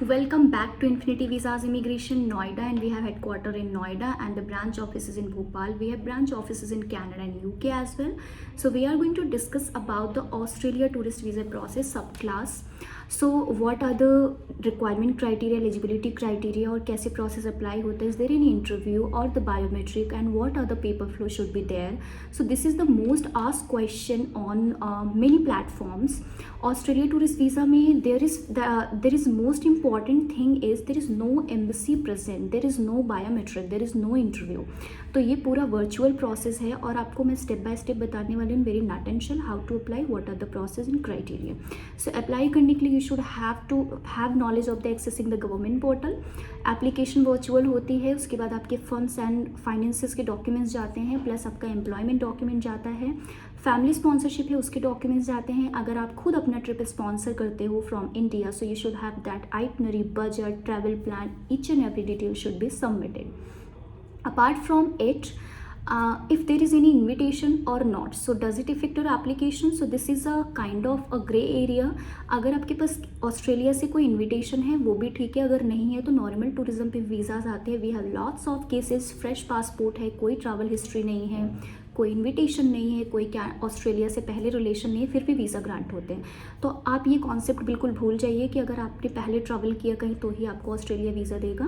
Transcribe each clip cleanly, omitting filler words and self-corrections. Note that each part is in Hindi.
Welcome back to Infinity Visas Immigration Noida, and we have headquarter in Noida and the branch offices in Bhopal. We have branch offices in Canada and UK as well. So we are going to discuss about the Australia tourist visa process subclass. So what are the requirement criteria, eligibility criteria और कैसे process apply होता है, is there any interview or the biometric, and what are the paper flow should be there. So this is the most asked question on many platforms. Australia tourist visa में there is most important thing is there is no embassy present, there is no biometric, there is no interview. तो ये पूरा वर्चुअल प्रोसेस है और आपको मैं स्टेप बाय स्टेप बताने वाली हूँ, very not tension, how to apply, what are the process and criteria. So apply करने के लिए you should have knowledge of the accessing the government portal. Application virtual होती है, उसके बाद आपके फंड्स एंड फाइनेंसेस के डॉक्यूमेंट्स जाते हैं, प्लस आपका एम्प्लॉयमेंट डॉक्यूमेंट जाता है, फैमिली स्पॉन्सरशिप है उसके डॉक्यूमेंट्स जाते हैं. अगर आप खुद अपना ट्रिप स्पॉन्सर करते हो from India, so you should have that itinerary, budget, travel plan, each and every detail should be submitted. Apart from it, if there is any invitation or not, so does it affect your application? So this is a kind of a gray area. अगर आपके पास ऑस्ट्रेलिया से कोई इन्विटेशन है वो भी ठीक है, अगर नहीं है तो नॉर्मल टूरिज्म पे वीज़ाज आते हैं. We have lots of cases, fresh passport है, कोई ट्रैवल हिस्ट्री नहीं है, कोई इनविटेशन नहीं है, कोई क्या ऑस्ट्रेलिया से पहले रिलेशन नहीं है, फिर भी वीज़ा ग्रांट होते हैं. तो आप ये कॉन्सेप्ट बिल्कुल भूल जाइए कि अगर आपने पहले ट्रैवल किया कहीं तो ही आपको ऑस्ट्रेलिया वीज़ा देगा.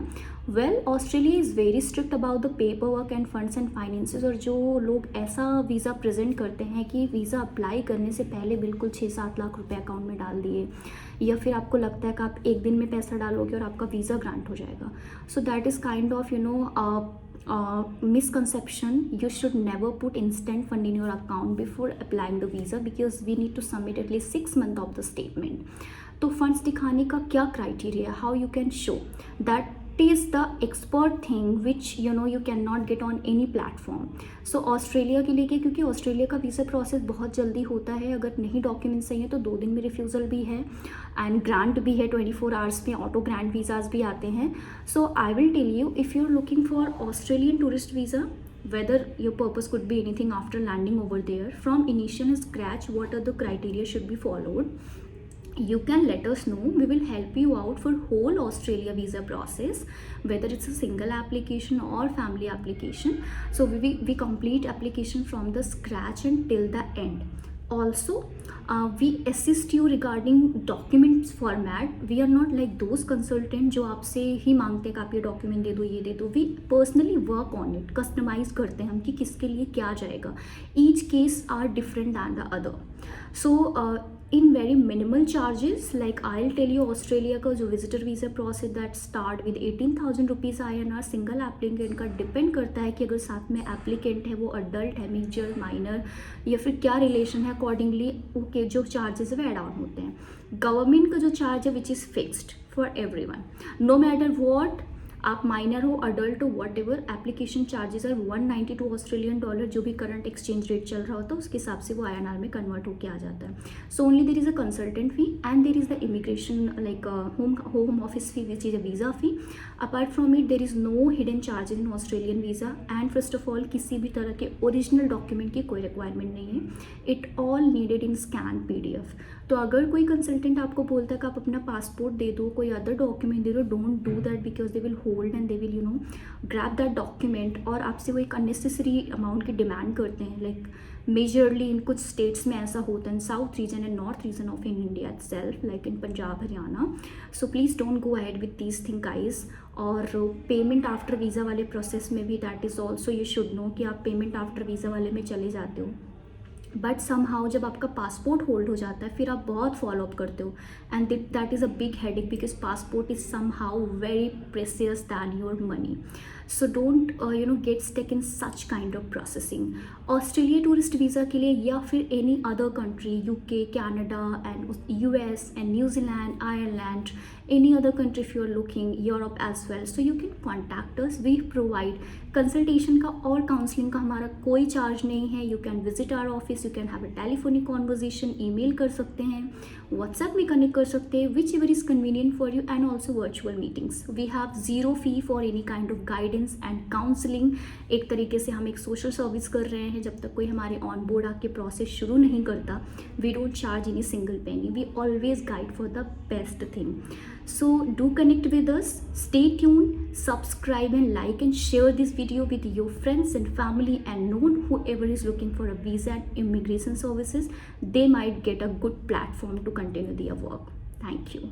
Well, Australia is very strict about the paper work end funds and finances. और जो लोग ऐसा वीज़ा प्रेजेंट करते हैं कि वीज़ा अप्लाई करने से पहले बिल्कुल 6-7 लाख रुपये अकाउंट में डाल दिए, या फिर आपको लगता है कि आप एक दिन में पैसा डालोगे और आपका वीज़ा ग्रांट हो जाएगा. So that is kind of misconception. You should never put instant fund in your account before applying the visa, because we need to submit at least 6 months of the statement. तो फंड्स दिखाने का क्या criteria, how you can show that is the expert thing which you cannot get on any platform. So Australia के लिए, क्योंकि ऑस्ट्रेलिया का वीज़ा प्रोसेस बहुत जल्दी होता है, अगर नहीं डॉक्यूमेंट सही है तो 2 दिन में रिफ्यूज़ल भी है एंड ग्रांट भी है, 24 आवर्स में ऑटो ग्रांट वीज़ाज भी आते हैं. So I will tell you, if you are looking for Australian tourist visa, whether your purpose could be anything after landing over there, from initial scratch, what are the criteria should be followed, you can let us know. We will help you out for whole Australia visa process, whether it's a single application or family application. So we complete application from the scratch and till the end. Also we assist you regarding documents format. We are not like those consultant जो आपसे ही मांगते हैं कि आप ये डॉक्यूमेंट दे दो, ये दे दो. We personally work on it, customize करते हैं हम कि किसके लिए क्या जाएगा. Each case are different than the other. So in very minimal charges, like I'll tell you, Australia का जो visitor visa process that start with 18,000 rupees INR. Single applicant का डिपेंड करता है कि अगर साथ में एप्लीकेंट है वो अडल्ट है, मेजर, माइनर, या फिर क्या रिलेशन है, अकॉर्डिंगली ओके जो चार्जेस है वो एड ऑन होते हैं. गवर्नमेंट का जो चार्ज है which is fixed for everyone, no matter what, आप माइनर हो, अडल्ट हो, whatever, application charges are 192 Australian dollar. जो भी करंट एक्सचेंज रेट चल रहा होता है उसके हिसाब से वो INR में कन्वर्ट होकर आ जाता है. So only there is a consultant fee and there is the immigration like home office fee which is a visa fee. Apart from it there is no hidden charges in Australian visa. And first of all, किसी भी तरह के ओरिजिनल डॉक्यूमेंट की कोई रिक्वायरमेंट नहीं है. It all needed in scan PDF. तो अगर कोई कंसल्टेंट आपको बोलता है कि आप अपना पासपोर्ट दे दो, कोई अदर डॉक्यूमेंट दे दो, don't do that, because they will hold and they will grab that document और आपसे वो एक अननेसेसरी अमाउंट की डिमांड करते हैं. लाइक मेजरली इन कुछ स्टेट्स में ऐसा होता है, in south region and north region of in India itself, like in Punjab, Haryana. So please don't go ahead with these thing guys. और पेमेंट आफ्टर वीज़ा वाले प्रोसेस में भी that is also you should know कि आप पेमेंट आफ्टर वीज़ा वाले में चले जाते हो, बट समहाउ जब आपका पासपोर्ट होल्ड हो जाता है फिर आप बहुत फॉलोअप करते हो, and that is a big headache, because passport is somehow very precious than your money. So don't get stuck in such kind of processing. Australia tourist visa के लिए या फिर any other country, UK, Canada and US and New Zealand, Ireland, any other country if you are looking, Europe as well, so you can contact us. We provide consultation का और काउंसलिंग का हमारा कोई चार्ज नहीं है. You can visit our office, you can have a telephonic conversation, email कर सकते हैं, व्हाट्सएप में कनेक्ट कर सकते हैं, whichever is convenient for you, and also virtual meetings. We have zero fee for any kind of guidance and counselling. एक तरीके से हम एक सोशल सर्विस कर रहे हैं. जब तक कोई हमारे ऑन बोर्ड आके प्रोसेस शुरू नहीं करता, we don't charge any single penny. We always guide for the best thing. So do connect with us, stay tuned, subscribe and like and share this video with your friends and family, and known whoever is looking for a visa and immigration services, they might get a good platform to continue their work. Thank you.